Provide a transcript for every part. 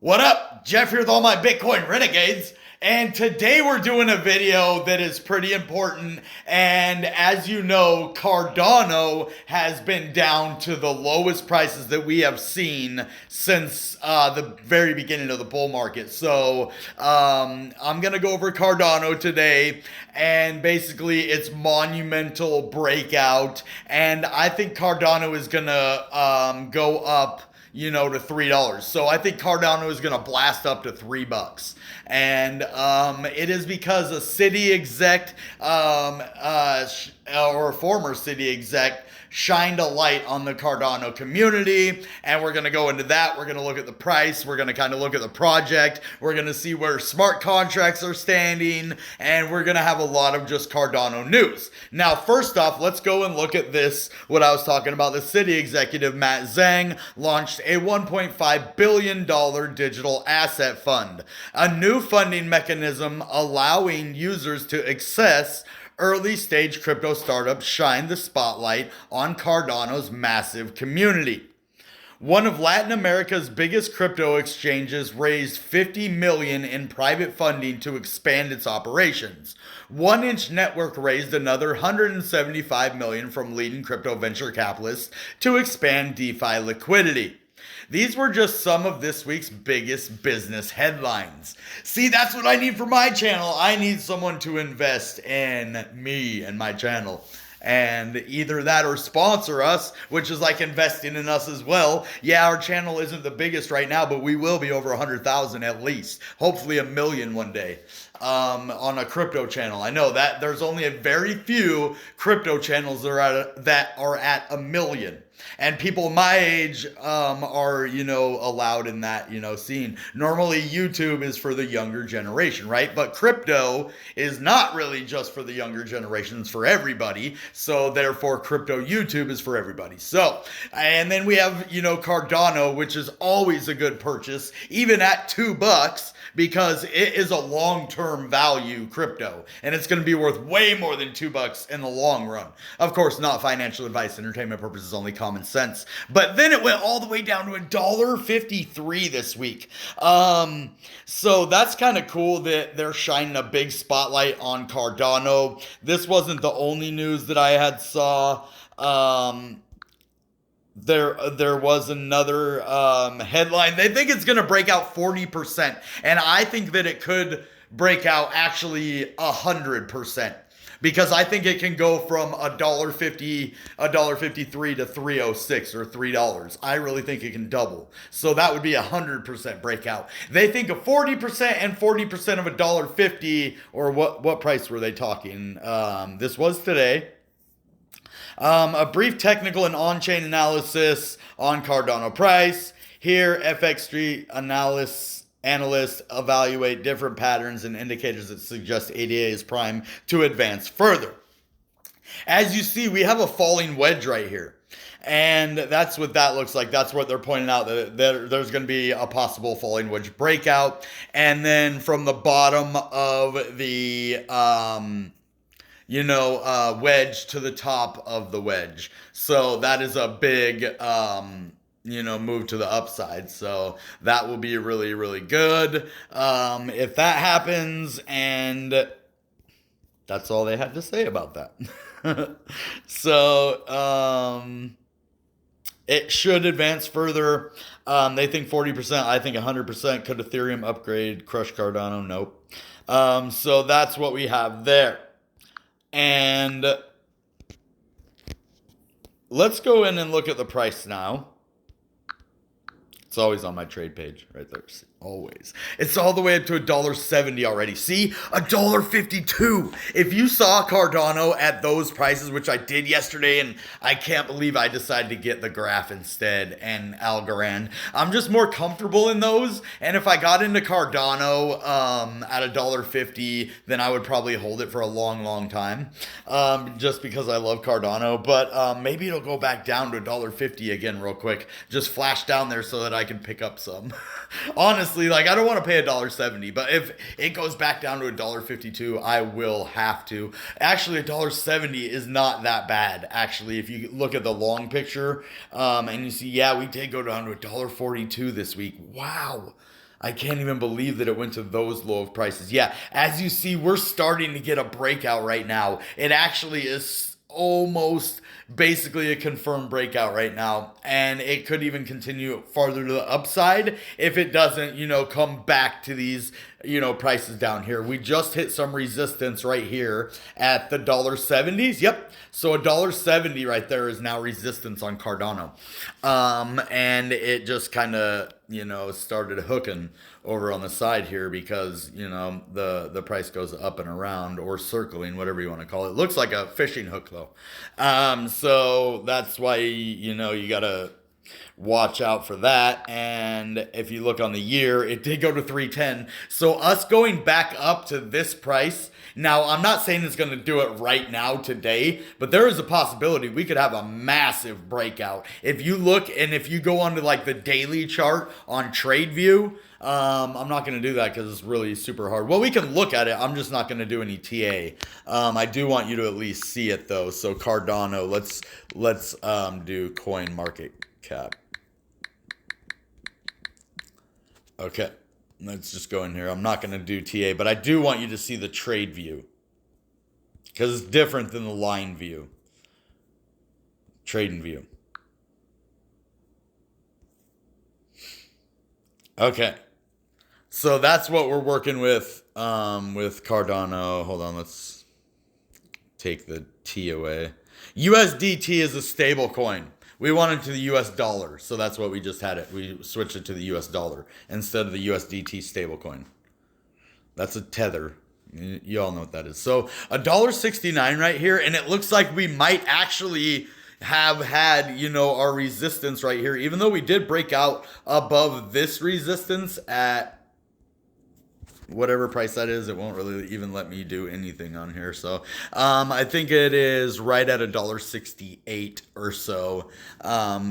What up? Jeff here with all my Bitcoin renegades. And today we're doing a video that is pretty important. And as you know, Cardano has been down to the lowest prices that we have seen since the very beginning of the bull market. So I'm going to go over Cardano today and basically its monumental breakout. And I think Cardano is going to go up to $3. So I think Cardano is going to blast up to $3. And it is because a city exec or a former city exec shined a light on the Cardano community, and we're going to go into that. We're going to look at the price. We're going to kind of look at the project. We're going to see where smart contracts are standing, and we're going to have a lot of just Cardano news. Now, first off, let's go and look at this, what I was talking about. The city executive, Matt Zhang, launched a $1.5 billion digital asset fund, a new funding mechanism allowing users to access early stage crypto startups shine the spotlight on Cardano's massive community. One of Latin America's biggest crypto exchanges raised $50 million in private funding to expand its operations. 1inch Network raised another $175 million from leading crypto venture capitalists to expand DeFi liquidity. These were just some of this week's biggest business headlines. See, that's what I need for my channel. I need someone to invest in me and my channel. And either that or sponsor us, which is like investing in us as well. Yeah, our channel isn't the biggest right now, but we will be over 100,000 at least. Hopefully 1 million one day. On a crypto channel. I know that there's only a very few crypto channels that are at 1 million. And people my age are, allowed in that, scene. Normally, YouTube is for the younger generation, right? But crypto is not really just for the younger generation. It's for everybody. So, therefore, crypto YouTube is for everybody. So, and then we have, Cardano, which is always a good purchase, even at $2, because it is a long-term value crypto. And it's going to be worth way more than $2 in the long run. Of course, not financial advice, entertainment purposes only, common sense. But then it went all the way down to $1.53 this week. So that's kind of cool that they're shining a big spotlight on Cardano. This wasn't the only news that I had saw. There was another headline. They think it's going to break out 40%. And I think that it could break out actually 100%. Because I think it can go from $1.53 to $3.06 or $3. I really think it can double. So that would be 100% breakout. They think of 40% and 40% of $1.50, or what price were they talking? This was today. A brief technical and on-chain analysis on Cardano price. Here, FX Street analysts evaluate different patterns and indicators that suggest ADA is prime to advance further. As you see, we have a falling wedge right here. And that's what that looks like. That's what they're pointing out, that there's going to be a possible falling wedge breakout. And then from the bottom of the wedge to the top of the wedge. So that is a big, move to the upside. So that will be really, really good if that happens. And that's all they had to say about that. So it should advance further. They think 40%. I think 100%. Could Ethereum upgrade, crush Cardano? Nope. So that's what we have there. And let's go in and look at the price now. It's always on my trade page right there. Always. It's all the way up to $1.70 already. See? $1.52. If you saw Cardano at those prices, which I did yesterday, and I can't believe I decided to get the graph instead and Algorand. I'm just more comfortable in those. And if I got into Cardano at $1.50, then I would probably hold it for a long, long time. Just because I love Cardano. But maybe it'll go back down to $1.50 again real quick. Just flash down there so that I can pick up some. Honestly, like, I don't want to pay $1.70, but if it goes back down to $1.52, I will have to. Actually, $1.70 is not that bad. Actually, if you look at the long picture, and you see, yeah, we did go down to $1.42 this week. Wow. I can't even believe that it went to those low of prices. Yeah, as you see, we're starting to get a breakout right now. It actually is almost basically a confirmed breakout right now, and it could even continue farther to the upside if it doesn't, come back to these, prices down here. We just hit some resistance right here at the $1.70s. Yep. So $1.70 right there is now resistance on Cardano. And it just kind of, started hooking over on the side here because, the price goes up and around, or circling, whatever you want to call it. Looks like a fishing hook though. So that's why, you gotta watch out for that. And if you look on the year, it did go to 310. So us going back up to this price. Now, I'm not saying it's going to do it right now today, but there is a possibility we could have a massive breakout. If you look, and if you go onto like the daily chart on TradeView, I'm not going to do that because it's really super hard. Well, we can look at it. I'm just not going to do any TA. I do want you to at least see it though. So Cardano, let's do coin market cap. Okay, let's just go in here. I'm not going to do TA, but I do want you to see the trade view because it's different than the line view. Trading view. Okay, so that's what we're working with Cardano. Hold on, let's take the T away. USDT is a stable coin. We want it to the US dollar, so that's what we just had it. We switched it to the US dollar instead of the USDT stablecoin. That's a tether. You all know what that is. So $1.69 right here, and it looks like we might actually have had, our resistance right here, even though we did break out above this resistance at whatever price that is. It won't really even let me do anything on here. So I think it is right at $1.68 or so,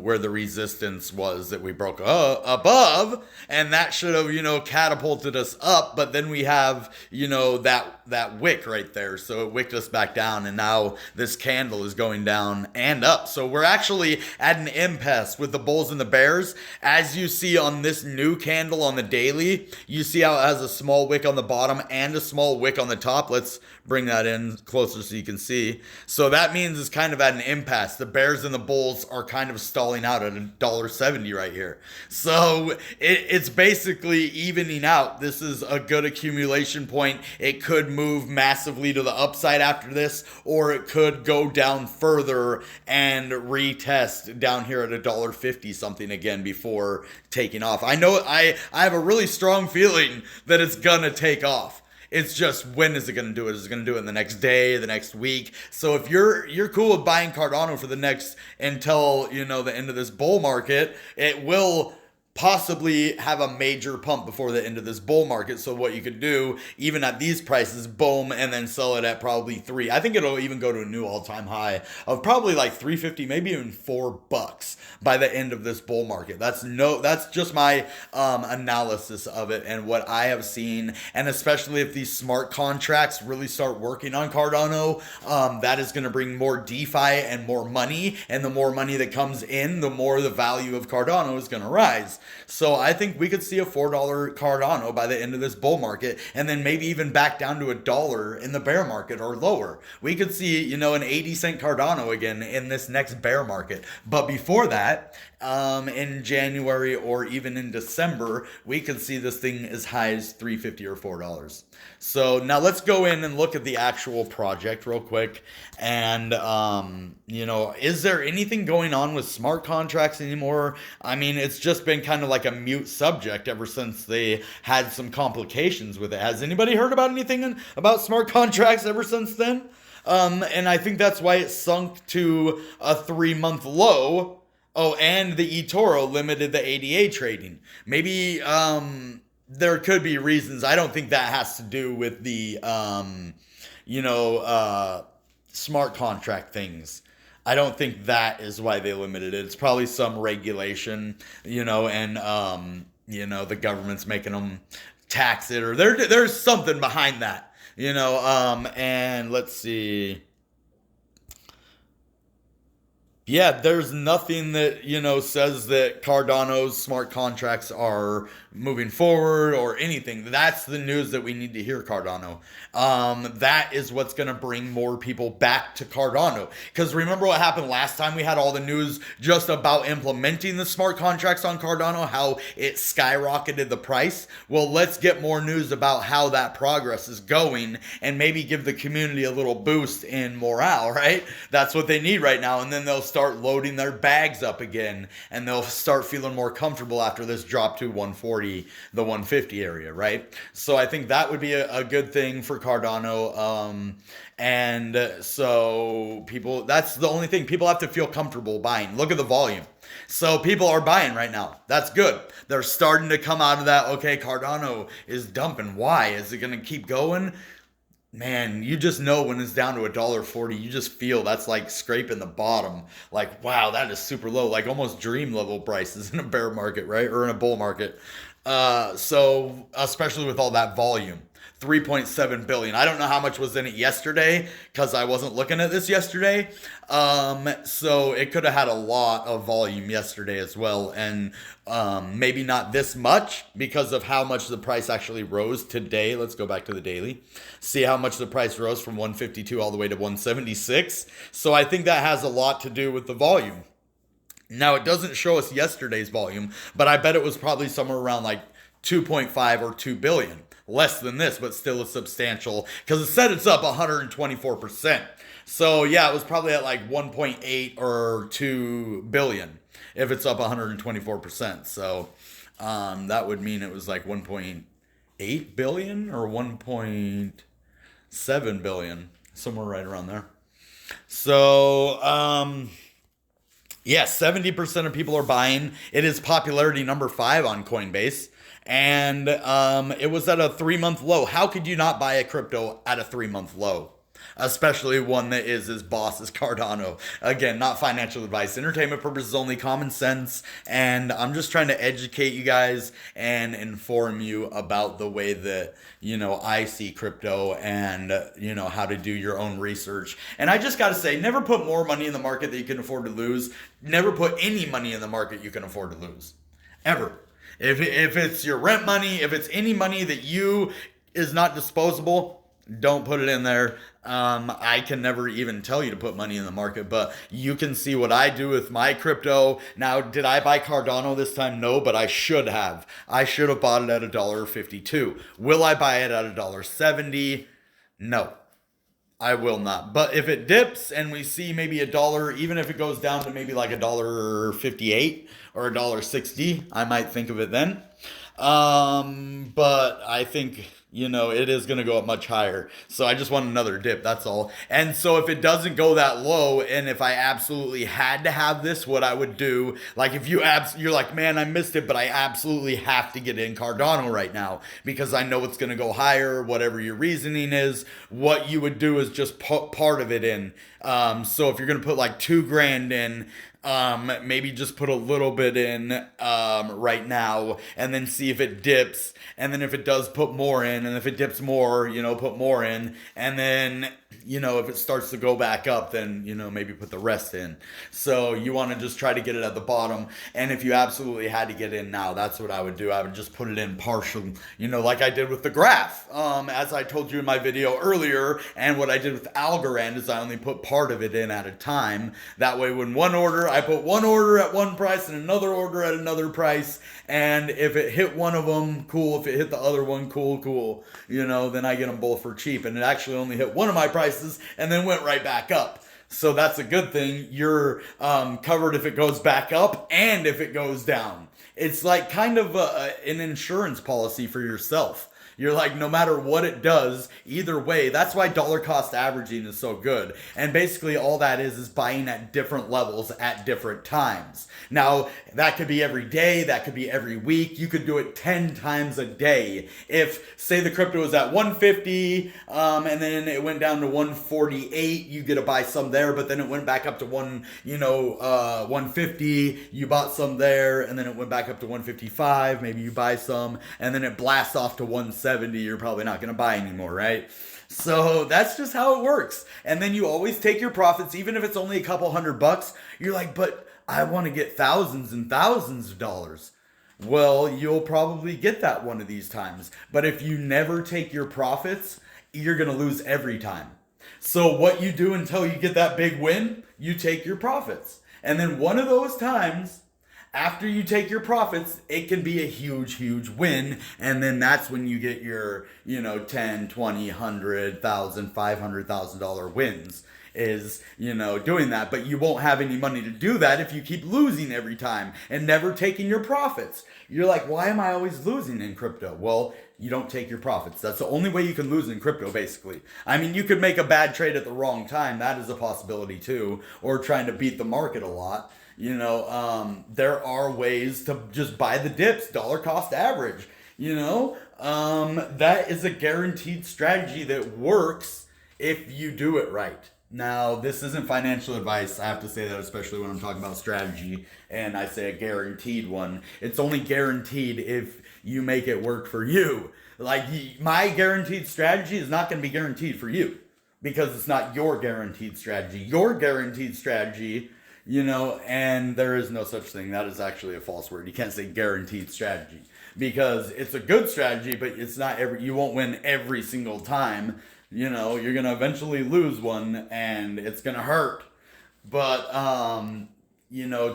where the resistance was that we broke above, and that should have catapulted us up. But then we have that wick right there, so it wicked us back down, and now this candle is going down and up. So we're actually at an impasse with the bulls and the bears. As you see on this new candle on the daily, you see how it has a small wick on the bottom and a small wick on the top. Let's bring that in closer so you can see. So that means it's kind of at an impasse. The bears and the bulls are kind of stalling out at $1.70 right here. So it's basically evening out. This is a good accumulation point. It could move massively to the upside after this, or it could go down further and retest down here at $1.50 something again before taking off. I know I have a really strong feeling that it's gonna take off. It's just, when is it going to do it? Is it going to do it in the next day, the next week? So if you're cool with buying Cardano for the next, until, the end of this bull market, it will possibly have a major pump before the end of this bull market. So what you could do, even at these prices, boom, and then sell it at probably $3. I think it'll even go to a new all-time high of probably like $3.50, maybe even $4 by the end of this bull market. That's just my analysis of it and what I have seen. And especially if these smart contracts really start working on Cardano, that is going to bring more DeFi and more money. And the more money that comes in, the more the value of Cardano is going to rise. So I think we could see a $4 Cardano by the end of this bull market, and then maybe even back down to $1 in the bear market or lower. We could see, an 80-cent Cardano again in this next bear market. But before that, in January or even in December, we could see this thing as high as $3.50 or $4. So now let's go in and look at the actual project real quick. And, is there anything going on with smart contracts anymore? I mean, it's just been kind of like a mute subject ever since they had some complications with it. Has anybody heard about anything about smart contracts ever since then? And I think that's why it sunk to a 3-month low. Oh, and the eToro limited the ADA trading. Maybe there could be reasons. I don't think that has to do with the, smart contract things. I don't think that is why they limited it. It's probably some regulation, and, the government's making them tax it, or there's something behind that, and let's see. Yeah, there's nothing that, says that Cardano's smart contracts are moving forward or anything. That's the news that we need to hear, Cardano. That is what's going to bring more people back to Cardano. Because remember what happened last time we had all the news just about implementing the smart contracts on Cardano, how it skyrocketed the price? Well, let's get more news about how that progress is going and maybe give the community a little boost in morale, right? That's what they need right now. And then they'll start loading their bags up again and they'll start feeling more comfortable after this drop to 140, the 150 area, right? So I think that would be a good thing for Cardano. And so people, that's the only thing. People have to feel comfortable buying. Look at the volume. So people are buying right now. That's good. They're starting to come out of that. Okay, Cardano is dumping. Why? Is it going to keep going? Man, you just know when it's down to $1.40, you just feel that's like scraping the bottom. Like, wow, that is super low. Like almost dream level prices in a bear market, right? Or in a bull market. So especially with all that volume. 3.7 billion. I don't know how much was in it yesterday because I wasn't looking at this yesterday. So it could have had a lot of volume yesterday as well. And maybe not this much because of how much the price actually rose today. Let's go back to the daily. See how much the price rose from 152 all the way to 176. So I think that has a lot to do with the volume. Now, it doesn't show us yesterday's volume, but I bet it was probably somewhere around like 2.5 or 2 billion. Less than this, but still a substantial, because it said it's up 124%. So yeah, it was probably at like 1.8 or 2 billion if it's up 124%. So that would mean it was like 1.8 billion or 1.7 billion, somewhere right around there. So yeah, 70% of people are buying. It is popularity number 5 on Coinbase. And it was at a 3-month low. How could you not buy a crypto at a 3-month low? Especially one that is as boss as Cardano. Again, not financial advice, entertainment purposes only, common sense. And I'm just trying to educate you guys and inform you about the way that, I see crypto and, how to do your own research. And I just got to say, never put more money in the market that you can afford to lose. Never put any money in the market you can afford to lose. Ever. If it's your rent money, if it's any money that is not disposable, don't put it in there. I can never even tell you to put money in the market, but you can see what I do with my crypto. Now, did I buy Cardano this time? No, but I should have. I should have bought it at $1.52. Will I buy it at $1.70? No. I will not. But if it dips and we see maybe $1, even if it goes down to maybe like $1.58 or $1.60, I might think of it then. But I think, it is going to go up much higher. So I just want another dip. That's all. And so if it doesn't go that low, and if I absolutely had to have this, what I would do, like if you're like, man, I missed it, but I absolutely have to get in Cardano right now because I know it's going to go higher, whatever your reasoning is, what you would do is just put part of it in. So if you're going to put like $2,000 in, maybe just put a little bit in right now and then see if it dips, and then if it does, put more in, and if it dips more, put more in, and then if it starts to go back up, then maybe put the rest in. So you want to just try to get it at the bottom, and if you absolutely had to get in now, that's what I would do. I would just put it in partial, like I did with the graph, as I told you in my video earlier, and what I did with Algorand is I only put part of it in at a time. That way when I put one order at one price and another order at another price, and if it hit one of them, cool. If it hit the other one, cool. Then I get them both for cheap. And it actually only hit one of my prices and then went right back up. So that's a good thing. You're covered if it goes back up and if it goes down. It's like kind of an insurance policy for yourself. You're like, no matter what it does, either way, that's why dollar cost averaging is so good. And basically all that is buying at different levels at different times. Now, that could be every day, that could be every week. You could do it 10 times a day. If, say, the crypto was at 150, and then it went down to 148, you get to buy some there, but then it went back up to 150, you bought some there, and then it went back up to 155, maybe you buy some, and then it blasts off to 170, you're probably not going to buy anymore, right? So that's just how it works. And then you always take your profits, even if it's only a couple $100. You're like, but I want to get thousands and thousands of dollars. Well, you'll probably get that one of these times. But if you never take your profits, you're going to lose every time. So what you do until you get that big win, you take your profits. And then one of those times, after you take your profits, it can be a huge, huge win. And then that's when you get your, 10, 20, $100,000, $500,000 wins is, doing that. But you won't have any money to do that if you keep losing every time and never taking your profits. You're like, why am I always losing in crypto? Well, you don't take your profits. That's the only way you can lose in crypto, basically. I mean, you could make a bad trade at the wrong time. That is a possibility too. Or trying to beat the market a lot. There are ways to just buy the dips, dollar cost average. That is a guaranteed strategy that works if you do it right. Now, this isn't financial advice. I have to say that, especially when I'm talking about strategy and I say a guaranteed one. It's only guaranteed if you make it work for you. Like, my guaranteed strategy is not going to be guaranteed for you because it's not your guaranteed strategy. Your guaranteed strategy, and there is no such thing. That is actually a false word. You can't say guaranteed strategy because it's a good strategy, but it's not you won't win every single time. You're going to eventually lose one and it's going to hurt. But,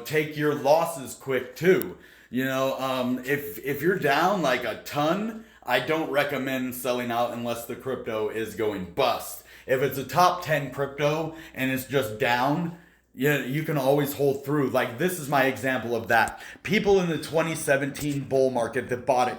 take your losses quick too. If you're down like a ton, I don't recommend selling out unless the crypto is going bust. If it's a top 10 crypto and it's just down, you can always hold through. Like, this is my example of that. People in the 2017 bull market that bought it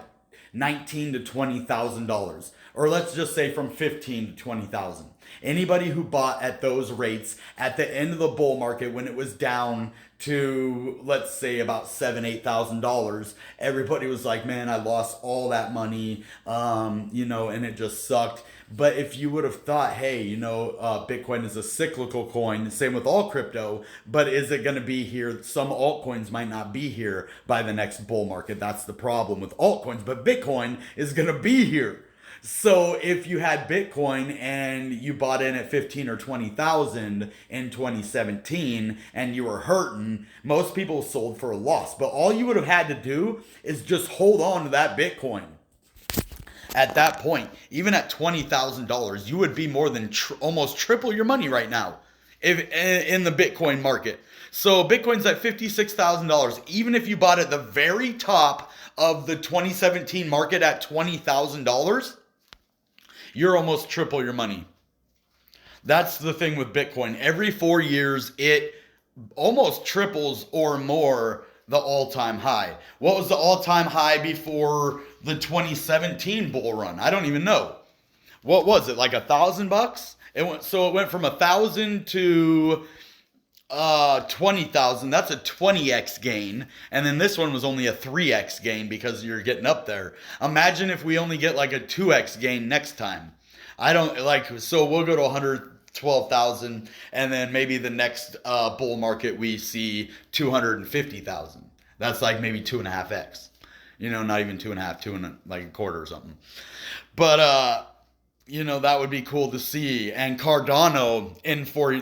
$19,000 to $20,000, or let's just say from $15,000 to $20,000. Anybody who bought at those rates at the end of the bull market when it was down to, let's say, about $7,000, $8,000, everybody was like, man, I lost all that money, and it just sucked. But if you would have thought, hey, Bitcoin is a cyclical coin, same with all crypto, but is it going to be here? Some altcoins might not be here by the next bull market. That's the problem with altcoins, but Bitcoin is going to be here. So if you had Bitcoin and you bought in at 15 or 20,000 in 2017 and you were hurting, most people sold for a loss. But all you would have had to do is just hold on to that Bitcoin. At that point, even at $20,000, you would be more than almost triple your money right now in the Bitcoin market. So Bitcoin's at $56,000. Even if you bought at the very top of the 2017 market at $20,000, you're almost triple your money. That's the thing with Bitcoin. Every 4 years, it almost triples or more the all-time high. What was the all-time high before the 2017 bull run? I don't even know. What was it? Like $1,000? It went from 1,000 to 20,000. That's a 20x gain. And then this one was only a 3x gain because you're getting up there. Imagine if we only get like a 2x gain next time. So we'll go to 112,000 and then maybe the next bull market we see 250,000. That's like maybe 2.5x. Not even 2.5, two and like a quarter or something. But that would be cool to see. And Cardano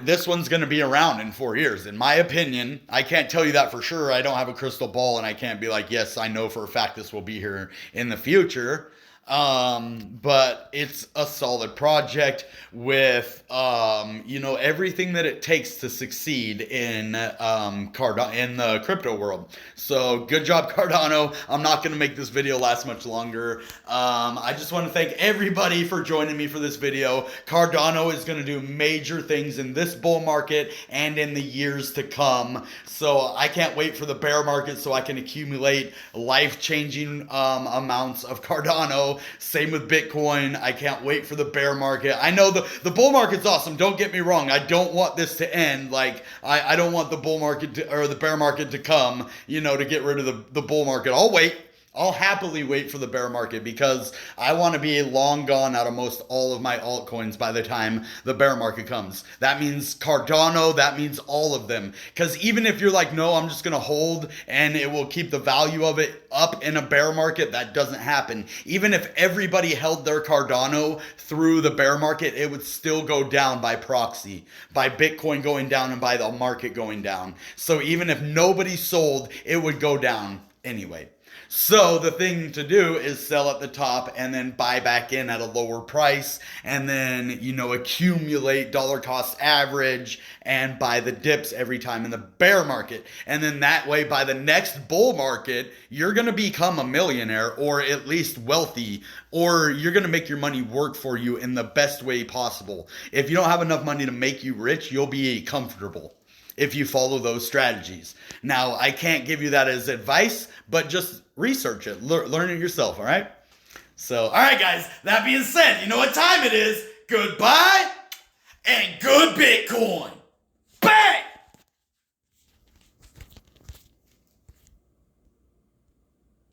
this one's going to be around in 4 years. In my opinion, I can't tell you that for sure. I don't have a crystal ball and I can't be like, yes, I know for a fact this will be here in the future. But it's a solid project with, everything that it takes to succeed in the crypto world. So good job, Cardano. I'm not going to make this video last much longer. I just want to thank everybody for joining me for this video. Cardano is going to do major things in this bull market and in the years to come. So I can't wait for the bear market so I can accumulate life-changing amounts of Cardano. Same with Bitcoin. I can't wait for the bear market. I know the bull market's awesome. Don't get me wrong. I don't want this to end. Like, I don't want the bull market or the bear market to come, to get rid of the bull market. I'll wait. I'll happily wait for the bear market because I want to be long gone out of most all of my altcoins by the time the bear market comes. That means Cardano, that means all of them. Because even if you're like, no, I'm just going to hold and it will keep the value of it up in a bear market, that doesn't happen. Even if everybody held their Cardano through the bear market, it would still go down by proxy, by Bitcoin going down and by the market going down. So even if nobody sold, it would go down anyway. So the thing to do is sell at the top and then buy back in at a lower price, and then, accumulate dollar cost average and buy the dips every time in the bear market. And then that way, by the next bull market, you're going to become a millionaire, or at least wealthy, or you're going to make your money work for you in the best way possible. If you don't have enough money to make you rich, you'll be comfortable if you follow those strategies. Now, I can't give you that as advice, but just research it, learn it yourself, all right? So, all right, guys, that being said, you know what time it is. Goodbye and good Bitcoin. Bang!